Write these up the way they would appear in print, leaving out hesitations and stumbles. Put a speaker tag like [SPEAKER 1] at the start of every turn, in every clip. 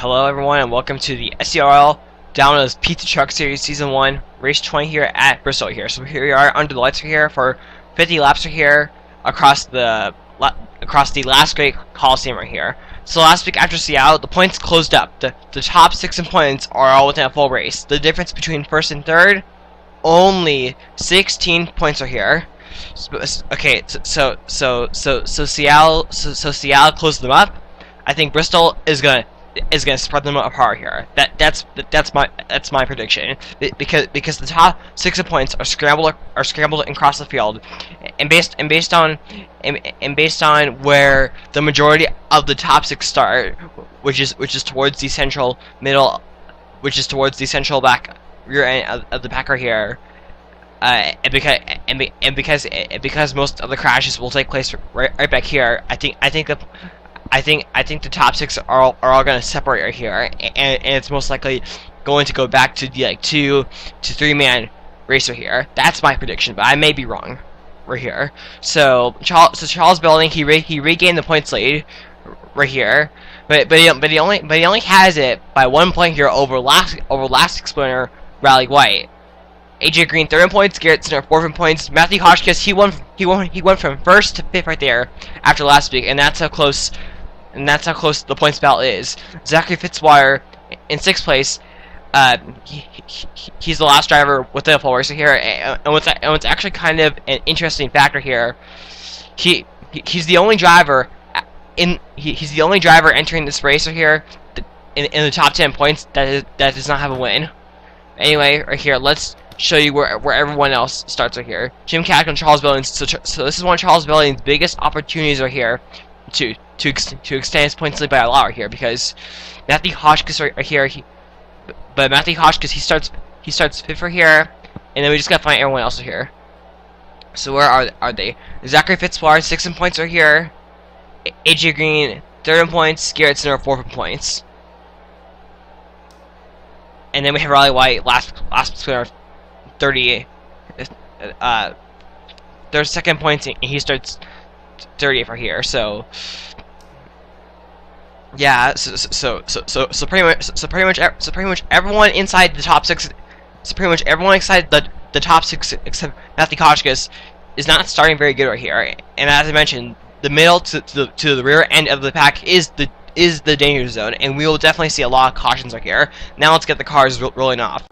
[SPEAKER 1] Hello everyone and welcome to the SERL Domino's Pizza Truck Series Season 1 Race 20 here at Bristol here. So here we are under the lights here for 50 laps here across the last great Coliseum right here. So last week after Seattle, the points closed up. The top 6 in points are all within a full race. The difference between first and third, only 16 points are here. Okay, so Seattle closed them up. I think Bristol is gonna spread them apart here. That's my prediction. Because the top 6 points are scrambled across the field, and based on where the majority of the top 6 start, which is towards the central middle, which is towards the central back rear end of the pack right here. And because most of the crashes will take place right back here, I think the top 6 are all going to separate right here, and it's most likely going to go back to the 2 to 3 man racer here. That's my prediction, but I may be wrong right here. So Charles Building, he regained the points lead right here, but he only has it by 1 point here over last exponent Rally White. AJ Green 3rd in points, Garrett Sinner 4th in points. Matthew Hotchkiss he went from 1st to 5th right there after last week, and that's how close the points battle is. Zachary Fitzwater in 6th place. He's the last driver within a full race here, and what's actually kind of an interesting factor here. He's the only driver he's the only driver entering this race here in the top 10 points that does not have a win. Anyway, right here, let's show you where everyone else starts right here. Jim Caddick and Charles Billings. So this is one of Charles Billings' biggest opportunities right here to extend his points lead by a lot right here, because Matthew Hotchkiss right here, Matthew Hotchkiss he starts 5th right here, and then we just gotta find everyone else right here. So where are they? Zachary Fitzwater 6th in points right here. AJ Green 3rd in points. Garrett Sinner 4th in points. And then we have Rally White last sprinter 38. 2nd points, and he starts 30th right here. So yeah, so pretty much everyone inside the top 6, so pretty much everyone inside the top 6 except Matthew Hotchkiss is not starting very good right here. And as I mentioned, the middle to the rear end of the pack is the danger zone, and we will definitely see a lot of cautions right here. Now let's get the cars rolling off.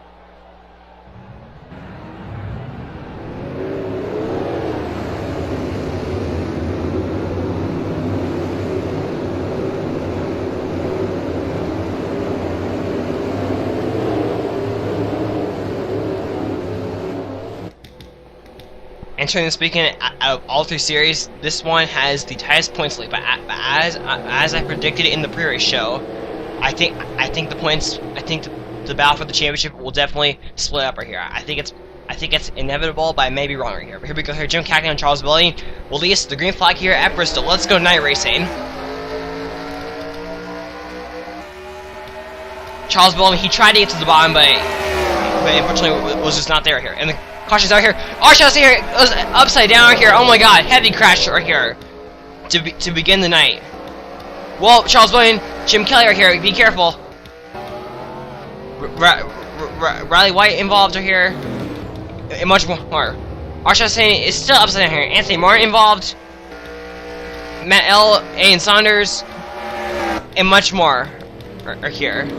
[SPEAKER 1] Entering this weekend, out of all 3 series, this one has the tightest points lead. But as I predicted in the pre-race show, I think the battle for the championship will definitely split up right here. I think it's inevitable, but I may be wrong right here. But here we go. Here, Jim Caddick and Charles Building will lead us to the green flag here at Bristol. Let's go night racing. Charles Building, he tried to get to the bottom, but unfortunately was just not there here. And the caution's out here. Arshaw's here. It goes upside down right here. Oh my God! Heavy crash right here to begin the night. Well, Charles Boyne, Jim Kelly right here. Be careful. Riley White involved right here, and much more. Arshaw's saying is still upside down here. Anthony Martin involved. Matt L. A. Saunders, and much more are here.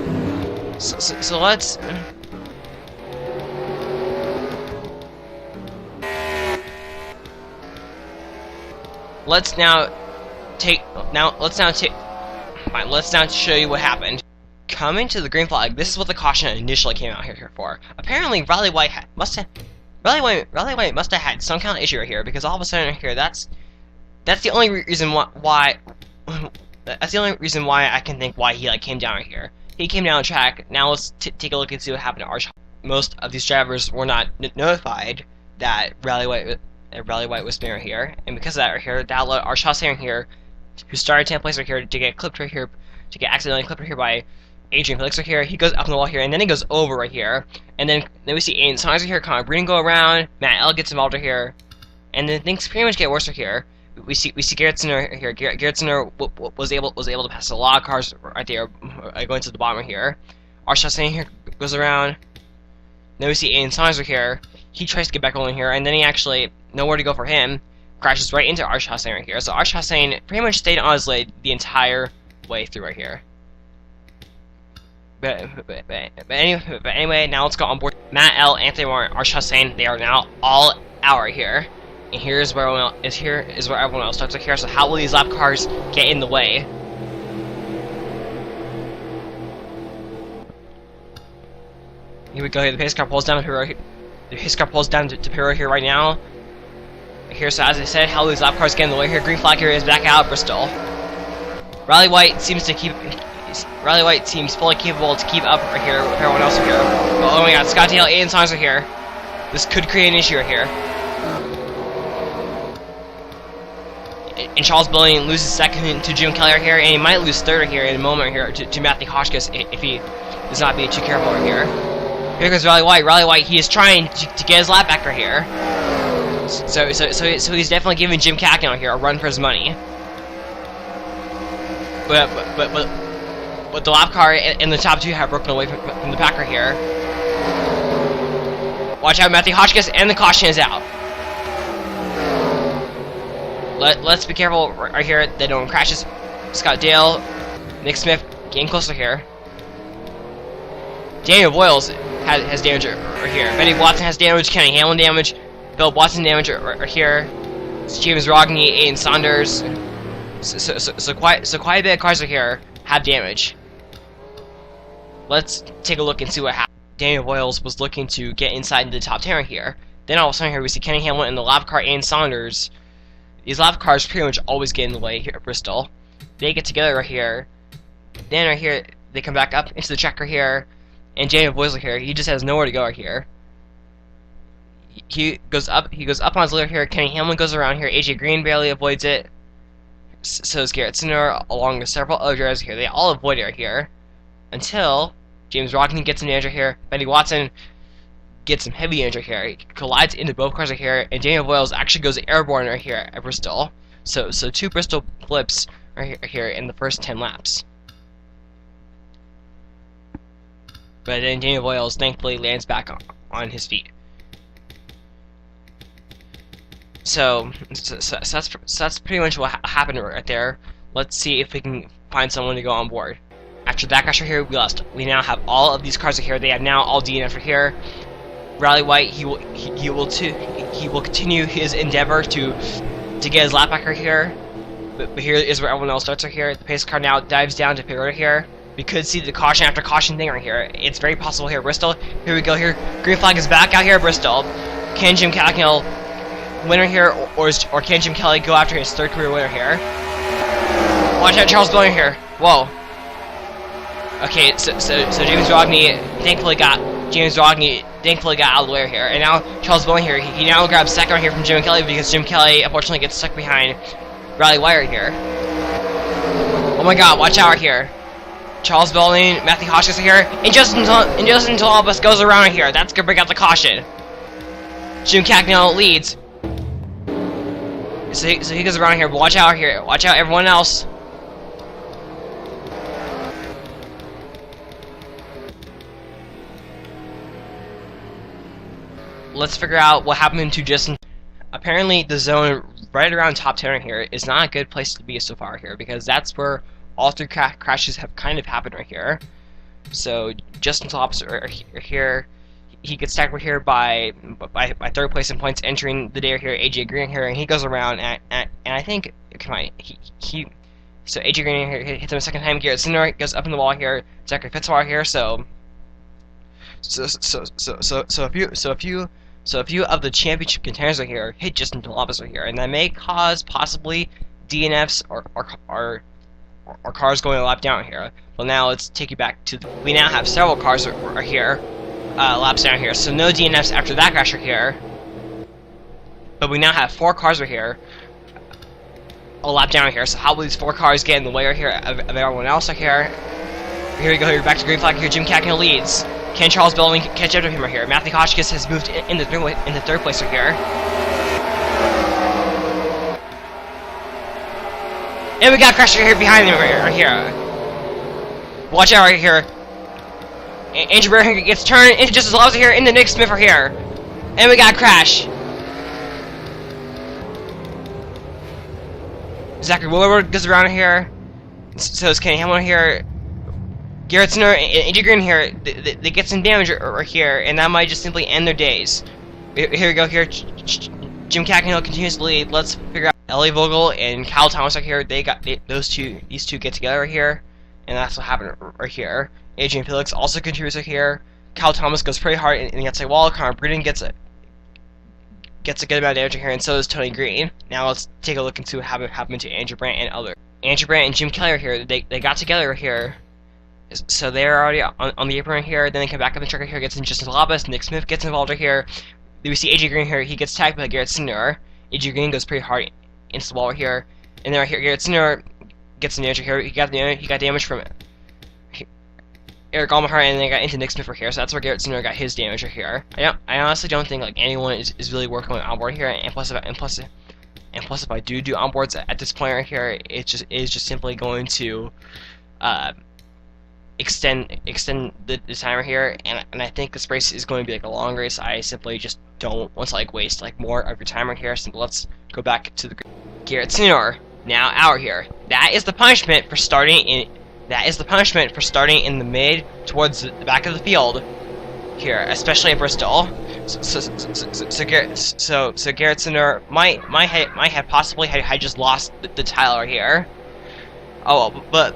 [SPEAKER 1] So let's. Let's now show you what happened. Coming to the green flag, this is what the caution initially came out here for. Apparently, Rally White must have had some kind of issue right here, because all of a sudden right here, that's the only reason why I can think why he came down right here. He came down the track. Now let's take a look and see what happened to Arch. Most of these drivers were not notified that Rally White was spinning right here, and because of that right here, that allowed our Chassain here, who started 10th place right here, to get clipped right here, to get accidentally clipped right here by Adrian Felix right here. He goes up on the wall here, and then he goes over right here, and then we see Aiden Saunders right here, Connor Breen go around, Matt L gets involved right here, and then things pretty much get worse right here. we see Garrett Sinner here. Garrett Sinner was able to pass a lot of cars right there, going to the bottom here. Our Chastain here goes around. Then we see Aiden Saunders here. He tries to get back on here, and then he actually nowhere to go for him. Crashes right into Arch Chastain right here. So Arch Chastain pretty much stayed on his lane the entire way through right here. But anyway, now let's go on board. Matt L, Anthony Warren, Arch Chastain, they are now all out right here. And here's where everyone else starts right here. So how will these lap cars get in the way? Here we go. Here the pace car pulls down to Piro. The pace car pulls down to Piro here right now. Here, so as I said, how will these lap cars get in the way here? Green flag here is back out, Bristol. Riley White seems fully capable to keep up right here with everyone else here. But, oh my God, Scott Dale, Aiden Saunders are here. This could create an issue right here. And Charles Billing loses second to Jim Kelly right here, and he might lose third right here in a moment here to Matthew Hoskins if he does not be too careful right here. Here goes Riley White. Riley White, he is trying to get his lap back right here. So he's definitely giving Jim Cagney here a run for his money. But the lap car and the top two have broken away from the pack right here. Watch out, Matthew Hotchkiss, and the caution is out. Let's be careful right here that no one crashes. Scott Dale, Nick Smith getting closer here. Daniel Boyles has damage right here. Benny Watson has damage. Kenny Hamlin damage. Bill Watson damage right here. It's James Rogney, Aiden Saunders. So quite a bit of cars right here have damage. Let's take a look and see what happened. Daniel Boyles was looking to get inside into the top 10 right here. Then all of a sudden here we see Kenny Hamlin in the lap car and Saunders. These lap cars pretty much always get in the way here at Bristol. They get together right here. Then right here they come back up into the track right here. And Daniel Boyles right here, he just has nowhere to go right here. He goes up on his leader here. Kenny Hamlin goes around here. AJ Green barely avoids it. So is Garrett Sinner, along with several other drivers here. They all avoid it right here. Until James Rogney gets some damage right here. Benny Watson gets some heavy damage right here. He collides into both cars right here. And Daniel Boyles actually goes airborne right here at Bristol. So two Bristol flips right here in the first 10 laps. But then Daniel Boyles thankfully lands back on his feet. So that's pretty much what happened right there. Let's see if we can find someone to go on board. After that crash right here, we now have all of these cars right here. They have now all DNF right here. Riley White, he will continue his endeavor to get his lap back right here. But here is where everyone else starts right here. The pace car now dives down to pit right here. We could see the caution after caution thing right here. It's very possible here, Bristol. Here we go here. Green flag is back out here, Bristol. Can Jim Cagney winner here, or can Jim Kelly go after his third career winner here? Watch out, Charles Billing here. Whoa. Okay, so James Rogney thankfully got out of the way here, and now Charles Billing here. He now grabs second right here from Jim Kelly because Jim Kelly unfortunately gets stuck behind Riley White right here. Oh my God! Watch out right here. Charles Billing, Matthew Hotchkiss here, and Justin Thomas goes around right here. That's gonna bring out the caution. Jim Cagney leads. So he goes around here, but watch out here. Watch out, everyone else. Let's figure out what happened to Justin. Apparently, the zone right around top 10 right here is not a good place to be so far here, because that's where all three crashes have kind of happened right here. So Justin Thomas here. He gets stacked right here by third place in points entering the day right here. AJ Green here, and he goes around and I think so AJ Green here hits him a second time. Garrett Sinner goes up in the wall here. Zachary Fitzwater here. So a few of the championship contenders right here hit Justin Thomas right here, and that may cause possibly DNFs or cars going a lap down here. Well, now let's take you back to we now have several cars right here. Laps down here, so no DNFs after that crash right here. But we now have 4 cars right here, a lap down here. So how will these 4 cars get in the way right here of everyone else right here? Here we go. Here back to green flag here. Jim Cagney leads. Can Charles Billing catch up to him right here? Matthew Hotchkiss has moved into third place right here. And we got Crusher here behind him right here. Watch out right here. Andrew Barrett gets turned into Justice Lobster here into Nick Smith right here. And we got Crash. Zachary Woodward goes around here. So is Kenny Hamlin here. Garrett Sinner and AJ Green here. They get some damage right here, and that might just simply end their days. Here we go here. Jim Cacknell continues to lead. Let's figure out Ellie Vogel and Kyle Thomas are here. These two get together right here, and that's what happened right here. Adrian Felix also contributes right here. Kyle Thomas goes pretty hard and gets a wall. Connor Breeden gets a good amount of damage here, and so does Tony Green. Now let's take a look into what happened to Andrew Brandt and others. Andrew Brandt and Jim Kelly are here. They got together here. So they're already on the apron here. Then they come back up the truck right here. Gets in Justin Labas. Nick Smith gets involved right here. Then we see AJ Green here. He gets tagged by Garrett Sinner. AJ Green goes pretty hard into the wall right here. And then right here, Garrett Sinner gets some damage right here. He got damage from Eric Almahar, and then got into Nick Smith right here. So that's where Garrett Sinner got his damage right here. I honestly don't think like anyone is really working on board here. And plus if I do onboards at this point right here, it just simply going to extend the timer here, and I think this race is going to be like a long race. I simply just don't want to like waste like more of your time right here. So let's go back to the Garrett Sinner now out here. That is the punishment for starting in. That is the punishment for starting in the mid towards the back of the field here, especially at Bristol. So Garrett Sinner might have possibly had just lost the title here. Oh, but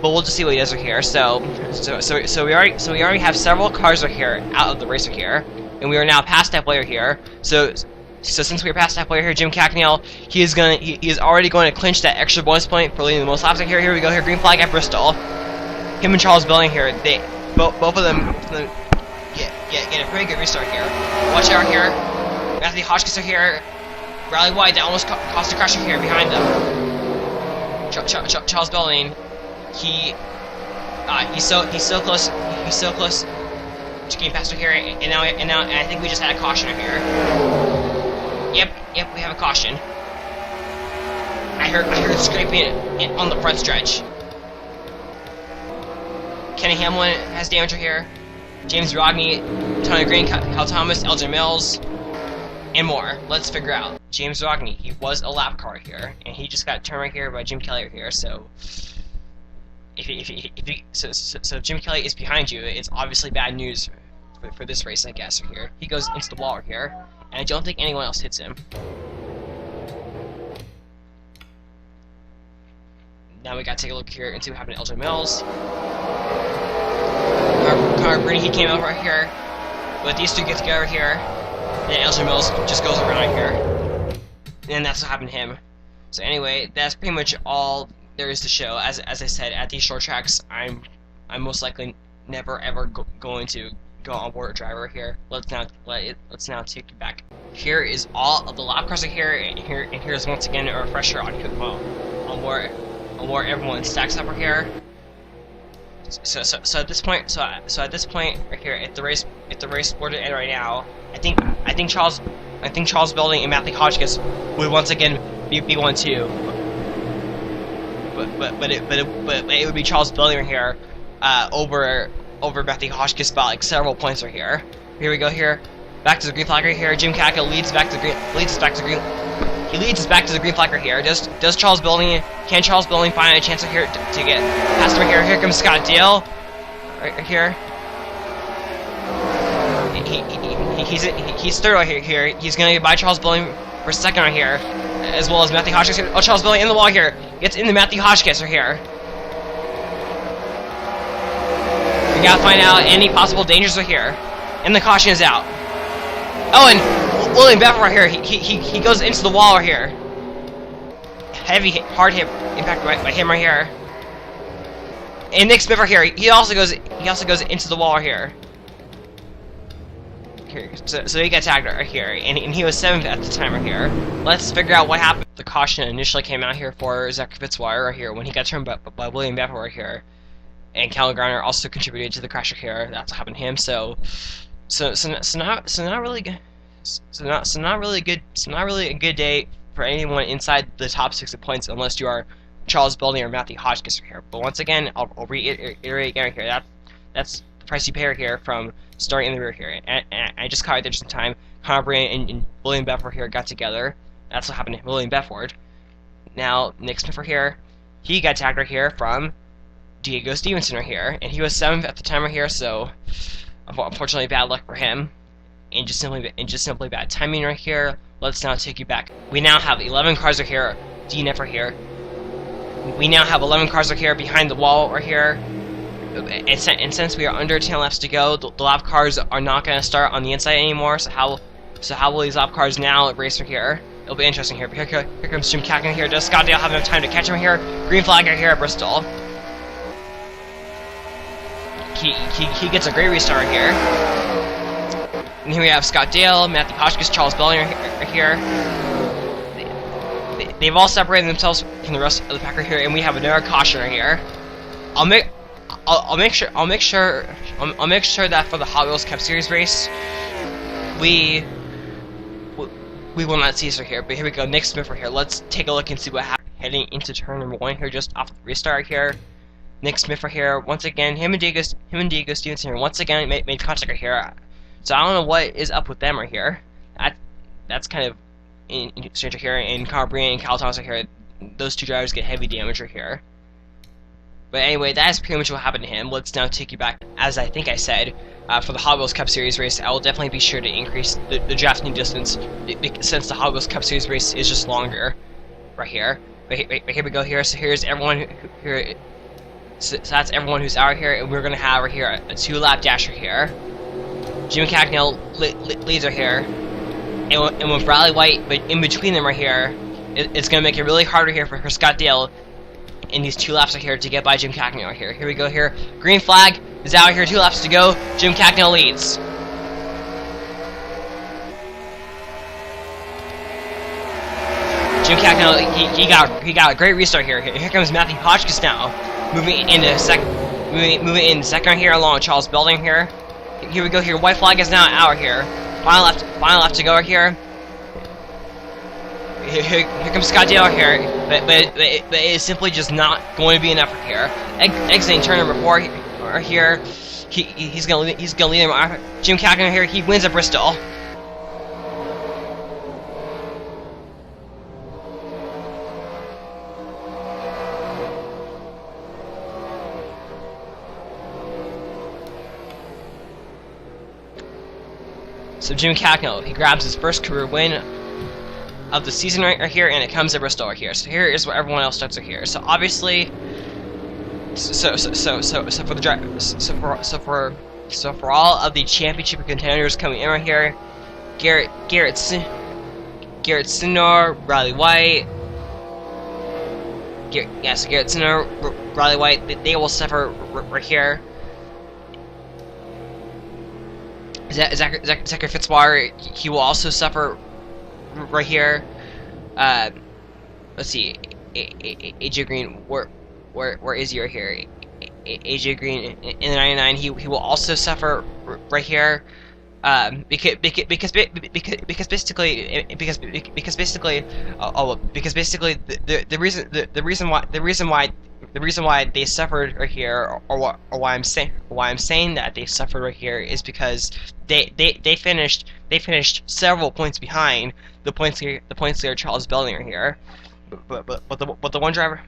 [SPEAKER 1] we'll just see what he does right here. So we already have several cars right here out of the race right here, and we are now past halfway right here. So since we're past halfway here, Jim Cacknell, he is already going to clinch that extra bonus point for leading the most laps right here. Here we go here, green flag at Bristol. Him and Charles Belling here, both of them get a pretty good restart here. Watch out here. Matthew Hotchkiss are here. Rally wide, that almost caused a crash here behind them. Charles Belling, he's so close. He's so close to getting faster here, and now I think we just had a caution here. Yep, we have a caution. I heard scraping on the front stretch. Kenny Hamlin has damage right here. James Rodney, Tony Green, Kyle Thomas, Elgin Mills, and more. Let's figure out. James Rodney, he was a lap car here, and he just got turned right here by Jim Kelly here. So if Jim Kelly is behind you, it's obviously bad news for this race, I guess. Right here, he goes into the wall right here, and I don't think anyone else hits him. Now we gotta take a look here and see what happened to Elgin Mills. Connor Breeden, he came out right here, but these two get together here, and then Elgin Mills just goes around here, and that's what happened to him. So anyway, that's pretty much all there is to show. As I said, at these short tracks, I'm most likely never ever going to go on board a driver here. Let's now take it back. Here is all of the lap cars here, and here's once again a refresher on where everyone stacks up right here. So at this point right here, if the race were to end right now, I think Charles Belling and Matthew Hotchkiss would once again be 1-2. But it would be Charles Belling right here over Matthew Hotchkiss by like several points right here. Here we go here. Back to the green flag right here. Jim Cackle leads us back to the green. He leads us back to the green flag right here. Can Charles Belling find a chance here to get past him right here? Here comes Scott Dale right here. He's third right here. He's gonna get by Charles Belling for second right here, as well as Matthew Hotchkiss. Oh, Charles Belling in the wall here. Gets into Matthew Hotchkiss right here. We gotta find out any possible dangers right here, and the caution is out. Oh, and William Beffel right here. He goes into the wall right here. Heavy hard hit impact by him right here. And Nick Smith right here. He also goes into the wall right here. So he got tagged right here, and he was 7th at the time right here. Let's figure out what happened. The caution initially came out here for Zachary Fitzwater right here when he got turned by William Beffel right here, and Cal Garner also contributed to the crash right here. That's what happened to him. So not really a good day for anyone inside the top 60 points unless you are Charles Belding or Matthew Hotchkiss here. But once again, I'll reiterate again here. That's the price you pay right here from starting in the rear here. And I just caught it there just in time. Connor Brand and William Bedford here got together. That's what happened to William Bedford. Now, Nick Smith here, he got tagged right here from Diego Stevenson right here, and he was 7th at the time right here, so unfortunately bad luck for him, and just simply bad timing right here. Let's now take you back. We now have 11 cars right here, DNF right here. We now have 11 cars right here behind the wall right here. And since we are under 10 laps to go, the lap cars are not going to start on the inside anymore. So how will these lap cars now race right here? It'll be interesting here. Here comes Jim Cacknan here. Does Scott Dale have enough time to catch him here? Green flag right here at Bristol. He gets a great restart right here. And here we have Scott Dale, Matthew Hotchkiss, Charles Belding right here. They've all separated themselves from the rest of the pack right here, and we have another caution right here. I'll make sure that for the Hot Wheels Cup Series race, we will not see this right here. But here we go, Nick Smith right here. Let's take a look and see what happened heading into turn number 1 here, just off the restart here. Nick Smith right here. Once again, him and Diego Stevenson here. Once again, made contact right here. So I don't know what is up with them right here. That's kind of strange right here. And Connor Brand and Kyle Thomas right here. Those two drivers get heavy damage right here. But anyway, that is pretty much what happened to him. Let's now take you back. As I think I said, for the Hot Wheels Cup Series race, I will definitely be sure to increase the drafting distance, since the Hot Wheels Cup Series race is just longer, right here. But here we go here. So here's everyone here. So that's everyone who's out here, and we're gonna have right here a 2-lap dasher here. Jim Cacknell leads right here, and with Riley White, but in between them right here, it's gonna make it really harder here for Scott Dale in these 2 laps right here to get by Jim Cacknell right here. Here we go here. Green flag is out here. 2 laps to go. Jim Cacknell leads. Jim Cacknell, he got a great restart here. Here comes Matthew Hotchkiss now, moving in second right here along with Charles Belding here. Here we go here. White flag is now out here. Final lap to go right here. Here comes Scott Dale here, but it is simply just not going to be enough right here. Exiting turn number 4 right here. He's gonna lead him. Jim Cacknan here. He wins at Bristol. So Jim Cacknell, he grabs his first career win of the season right here, and it comes at Bristol right here. So here is where everyone else starts right here. So obviously, for all of the championship contenders coming in right here, Garrett Sinor, Riley White, Garrett Sinor, Riley White, they will suffer right here. Zachary Fitzwater, he will also suffer right here. Let's see, AJ Green, where is he right here? AJ Green in the 99, he will also suffer right here. Because basically the reason why they suffered right here, or why I'm saying that they suffered right here, is because they finished several points behind the points leader Charles Belding right here. But the one driver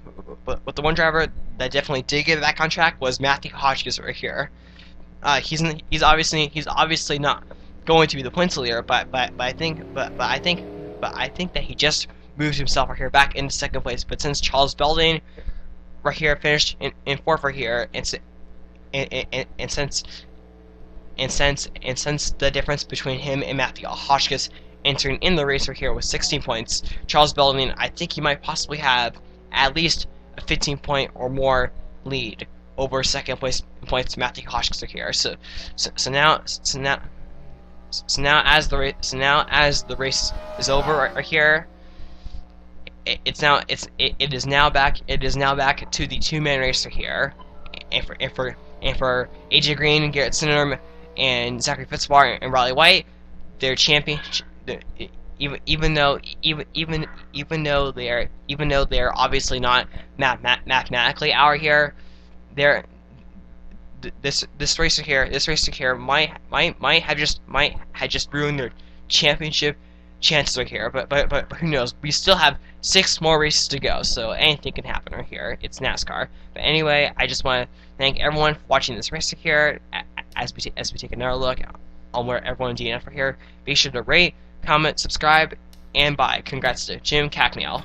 [SPEAKER 1] that definitely did get back on track was Matthew Hotchkiss right here. He's obviously not going to be the points leader, but I think that he just moved himself right here back into second place. But since Charles Belding right here finished in fourth right here, and since the difference between him and Matthew Hotchkiss entering in the race right here was 16 points, Charles Belding, I think he might possibly have at least a 15-point or more lead over second place points Matthew Hotchkiss here. So now as the race is over right here, it is now back to the 2-man race right here, and for AJ Green, Garrett Sinor, and Zachary Fitzwater and Riley White, their champion. even though they're obviously not mathematically out here, they're this racer here might have just ruined their championship chances right here. But who knows? We still have 6 more races to go, so anything can happen right here. It's NASCAR. But anyway, I just want to thank everyone for watching this race here. As we take another look on where everyone in DNF are here, be sure to rate, comment, subscribe, and bye. Congrats to Jim Cacknell.